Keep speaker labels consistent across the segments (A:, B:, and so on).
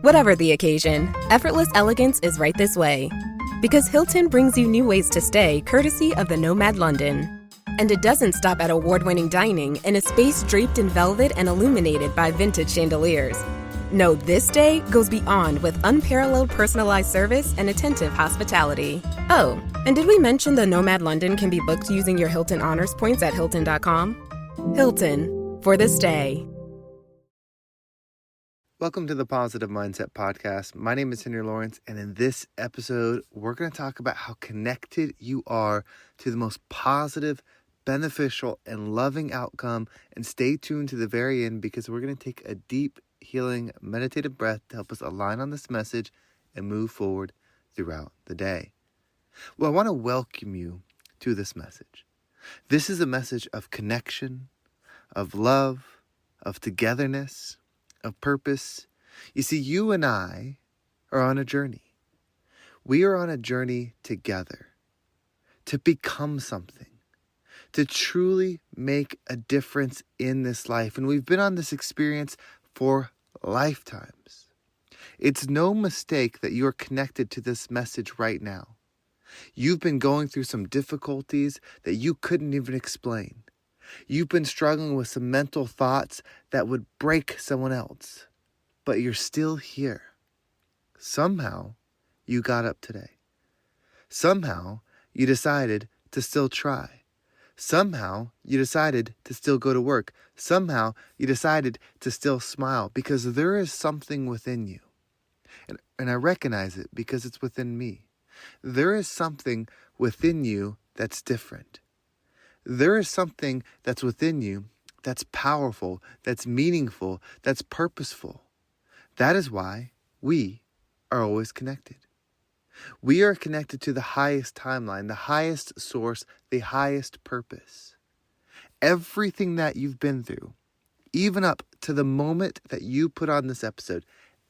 A: Whatever the occasion, effortless elegance is right this way. Because Hilton brings you new ways to stay courtesy of the Nomad London. And it doesn't stop at award-winning dining in a space draped in velvet and illuminated by vintage chandeliers. No, this day goes beyond with unparalleled personalized service and attentive hospitality. Oh, and did we mention the Nomad London can be booked using your Hilton Honors points at Hilton.com? Hilton, for the stay.
B: Welcome to the Positive Mindset Podcast. My name is Henry Lawrence, and in this episode, we're going to talk about how connected you are to the most positive, beneficial, and loving outcome. And stay tuned to the very end because we're going to take a deep, healing, meditative breath to help us align on this message and move forward throughout the day. Well, I want to welcome you to this message. This is a message of connection, of love, of togetherness, of purpose. You see, you and I are on a journey. We are on a journey together to become something, to truly make a difference in this life. And we've been on this experience for lifetimes. It's no mistake that you're connected to this message right now. You've been going through some difficulties that you couldn't even explain. You've been struggling with some mental thoughts that would break someone else, but you're still here. Somehow, you got up today. Somehow, you decided to still try. Somehow, you decided to still go to work. Somehow, you decided to still smile because there is something within you. And I recognize it because it's within me. There is something within you that's different. There is something that's within you that's powerful, that's meaningful, that's purposeful. That is why we are always connected. We are connected to the highest timeline, the highest source, the highest purpose. Everything that you've been through, even up to the moment that you put on this episode,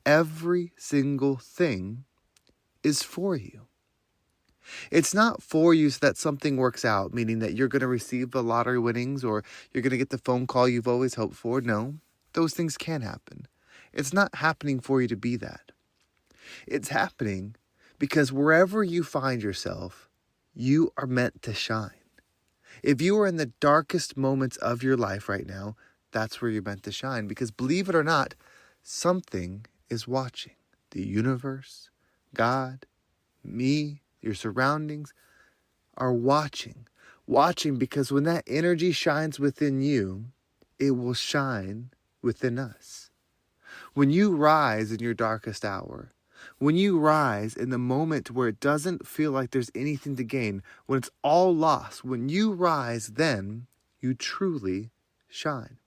B: every single thing is for you. It's not for you so that something works out, meaning that you're going to receive the lottery winnings or you're going to get the phone call you've always hoped for. No, those things can happen. It's not happening for you to be that. It's happening because wherever you find yourself, you are meant to shine. If you are in the darkest moments of your life right now, that's where you're meant to shine. Because believe it or not, something is watching. The universe, God, me, your surroundings are watching because when that energy shines within you, it will shine within us. When you rise in your darkest hour, when you rise in the moment where it doesn't feel like there's anything to gain, when it's all lost, when you rise, then you truly shine.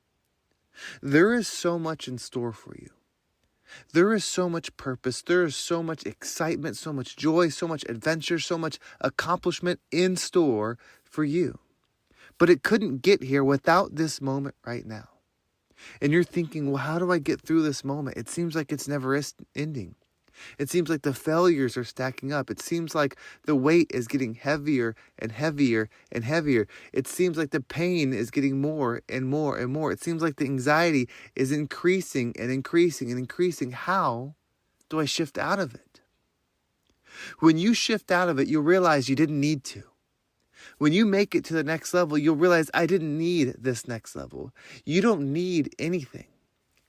B: There is so much in store for you. There is so much purpose, there is so much excitement, so much joy, so much adventure, so much accomplishment in store for you. But it couldn't get here without this moment right now. And you're thinking, well, how do I get through this moment? It seems like it's never ending. It seems like the failures are stacking up. It seems like the weight is getting heavier and heavier and heavier. It seems like the pain is getting more and more and more. It seems like the anxiety is increasing and increasing and increasing. How do I shift out of it? When you shift out of it, you'll realize you didn't need to. When you make it to the next level, you'll realize I didn't need this next level. You don't need anything.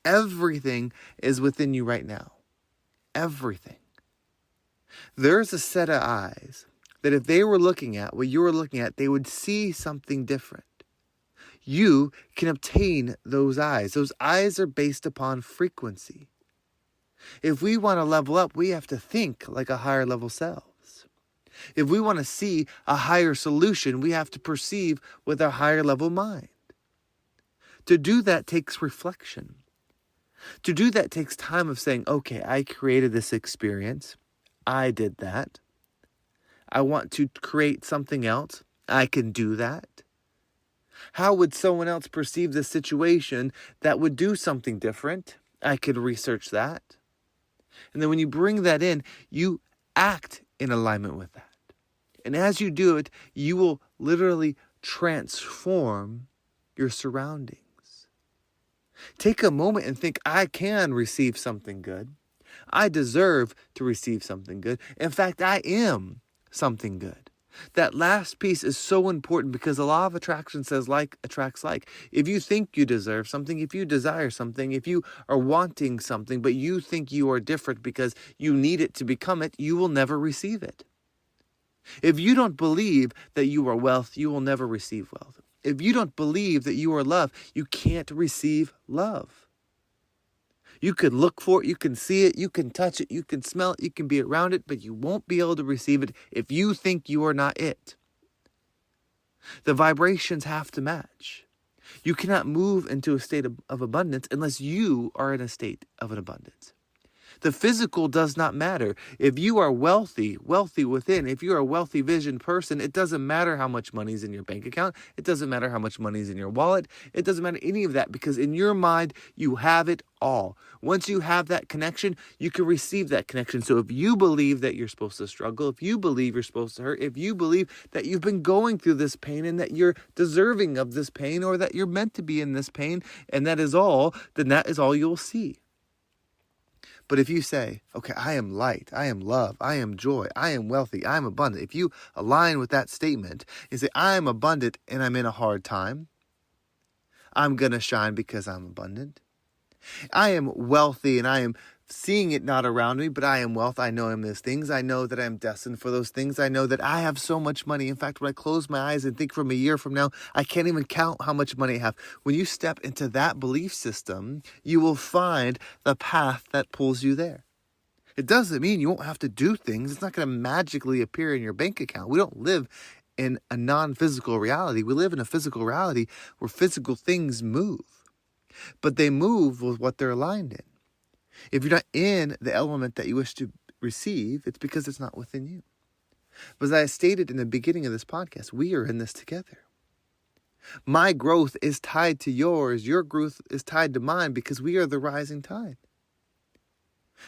B: Everything is within you right now. Everything. There's a set of eyes that if they were looking at what you were looking at, they would see something different. You can obtain those eyes. Those eyes are based upon frequency. If we want to level up, we have to think like a higher level selves. If we want to see a higher solution, we have to perceive with a higher level mind. To do that takes reflection. To do that takes time of saying, okay, I created this experience. I did that. I want to create something else. I can do that. How would someone else perceive this situation that would do something different? I could research that. And then when you bring that in, you act in alignment with that. And as you do it, you will literally transform your surroundings. Take a moment and think, I can receive something good. I deserve to receive something good. In fact, I am something good. That last piece is so important because the law of attraction says like attracts like. If you think you deserve something, if you desire something, if you are wanting something, but you think you are different because you need it to become it, you will never receive it. If you don't believe that you are wealth, you will never receive wealth. If you don't believe that you are love, you can't receive love. You can look for it, you can see it, you can touch it, you can smell it, you can be around it, but you won't be able to receive it if you think you are not it. The vibrations have to match. You cannot move into a state of abundance unless you are in a state of an abundance. The physical does not matter. If you are wealthy within, if you're a wealthy visioned person, it doesn't matter how much money is in your bank account. It doesn't matter how much money is in your wallet. It doesn't matter any of that because in your mind, you have it all. Once you have that connection, you can receive that connection. So if you believe that you're supposed to struggle, if you believe you're supposed to hurt, if you believe that you've been going through this pain and that you're deserving of this pain or that you're meant to be in this pain, and that is all, then that is all you'll see. But if you say, okay, I am light, I am love, I am joy, I am wealthy, I am abundant. If you align with that statement and say, I am abundant and I'm in a hard time, I'm going to shine because I'm abundant. I am wealthy and I am seeing it not around me, but I am wealth. I know I'm those things. I know that I'm destined for those things. I know that I have so much money. In fact, when I close my eyes and think from a year from now, I can't even count how much money I have. When you step into that belief system, you will find the path that pulls you there. It doesn't mean you won't have to do things. It's not going to magically appear in your bank account. We don't live in a non-physical reality. We live in a physical reality where physical things move, but they move with what they're aligned in. If you're not in the element that you wish to receive, it's because it's not within you. But as I stated in the beginning of this podcast, we are in this together. My growth is tied to yours. Your growth is tied to mine because we are the rising tide.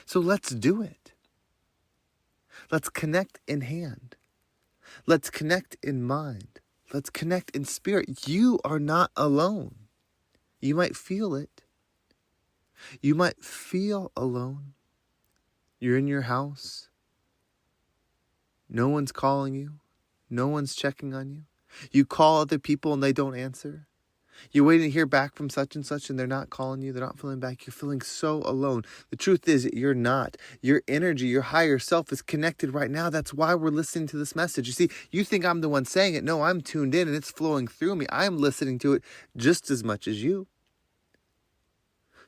B: So let's do it. Let's connect in hand. Let's connect in mind. Let's connect in spirit. You are not alone. You might feel it. You might feel alone. You're in your house. No one's calling you. No one's checking on you. You call other people and they don't answer. You're waiting to hear back from such and such and they're not calling you. They're not feeling back. You're feeling so alone. The truth is you're not. Your energy, your higher self is connected right now. That's why we're listening to this message. You see, you think I'm the one saying it. No, I'm tuned in and it's flowing through me. I'm listening to it just as much as you.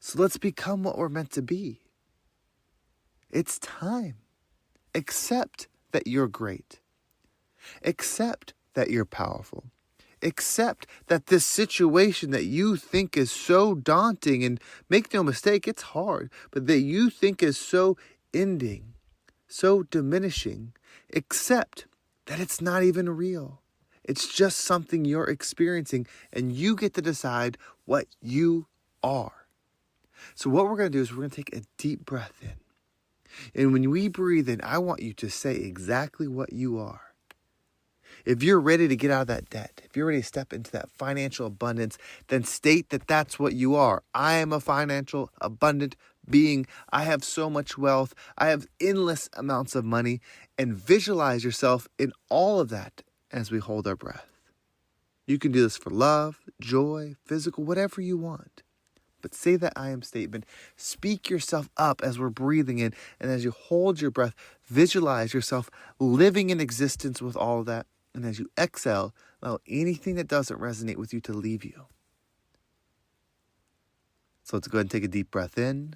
B: So let's become what we're meant to be. It's time. Accept that you're great. Accept that you're powerful. Accept that this situation that you think is so daunting, and make no mistake, it's hard, but that you think is so ending, so diminishing, accept that it's not even real. It's just something you're experiencing, and you get to decide what you are. So what we're going to do is we're going to take a deep breath in. And when we breathe in, I want you to say exactly what you are. If you're ready to get out of that debt, if you're ready to step into that financial abundance, then state that that's what you are. I am a financial abundant being. I have so much wealth. I have endless amounts of money. And visualize yourself in all of that as we hold our breath. You can do this for love, joy, physical, whatever you want. But say that I am statement. Speak yourself up as we're breathing in. And as you hold your breath, visualize yourself living in existence with all of that. And as you exhale, allow anything that doesn't resonate with you to leave you. So let's go ahead and take a deep breath in.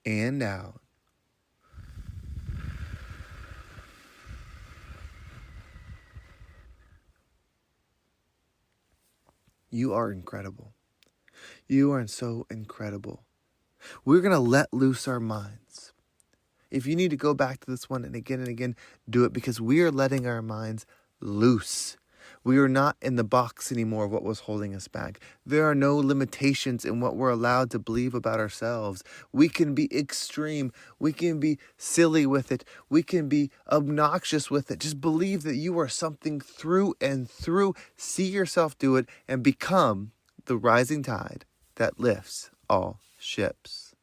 B: And out. You are incredible. You are so incredible. We're going to let loose our minds. If you need to go back to this one and again, do it because we are letting our minds loose. We are not in the box anymore of what was holding us back. There are no limitations in what we're allowed to believe about ourselves. We can be extreme. We can be silly with it. We can be obnoxious with it. Just believe that you are something through and through. See yourself do it and become the rising tide that lifts all ships.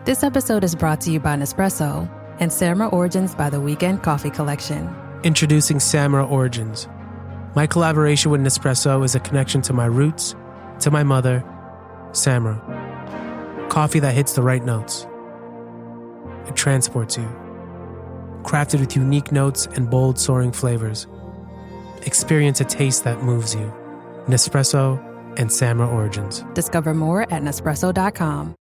C: This episode is brought to you by Nespresso and Samra Origins by the Weekend Coffee Collection.
D: Introducing Samra Origins. My collaboration with Nespresso is a connection to my roots, to my mother, Samra. Coffee that hits the right notes. It transports you. Crafted with unique notes and bold, soaring flavors. Experience a taste that moves you. Nespresso and Samra Origins.
C: Discover more at Nespresso.com.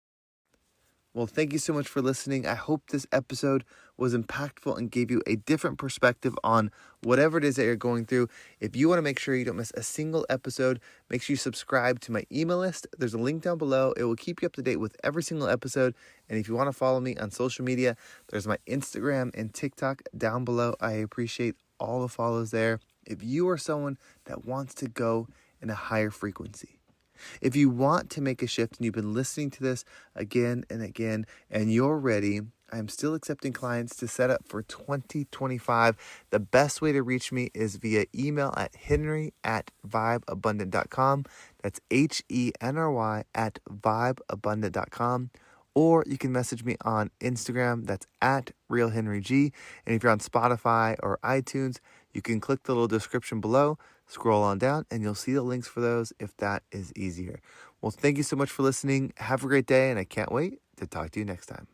B: Well, thank you so much for listening. I hope this episode was impactful and gave you a different perspective on whatever it is that you're going through. If you want to make sure you don't miss a single episode, make sure you subscribe to my email list. There's a link down below. It will keep you up to date with every single episode. And if you want to follow me on social media, there's my Instagram and TikTok down below. I appreciate all the follows there. If you are someone that wants to go in a higher frequency, if you want to make a shift and you've been listening to this again and again and you're ready, I'm still accepting clients to set up for 2025. The best way to reach me is via email at henry@vibeabundant.com. That's HENRY@vibeabundant.com. Or you can message me on Instagram. That's @RealHenryG. And if you're on Spotify or iTunes, you can click the little description below, scroll on down, and you'll see the links for those if that is easier. Well, thank you so much for listening. Have a great day, and I can't wait to talk to you next time.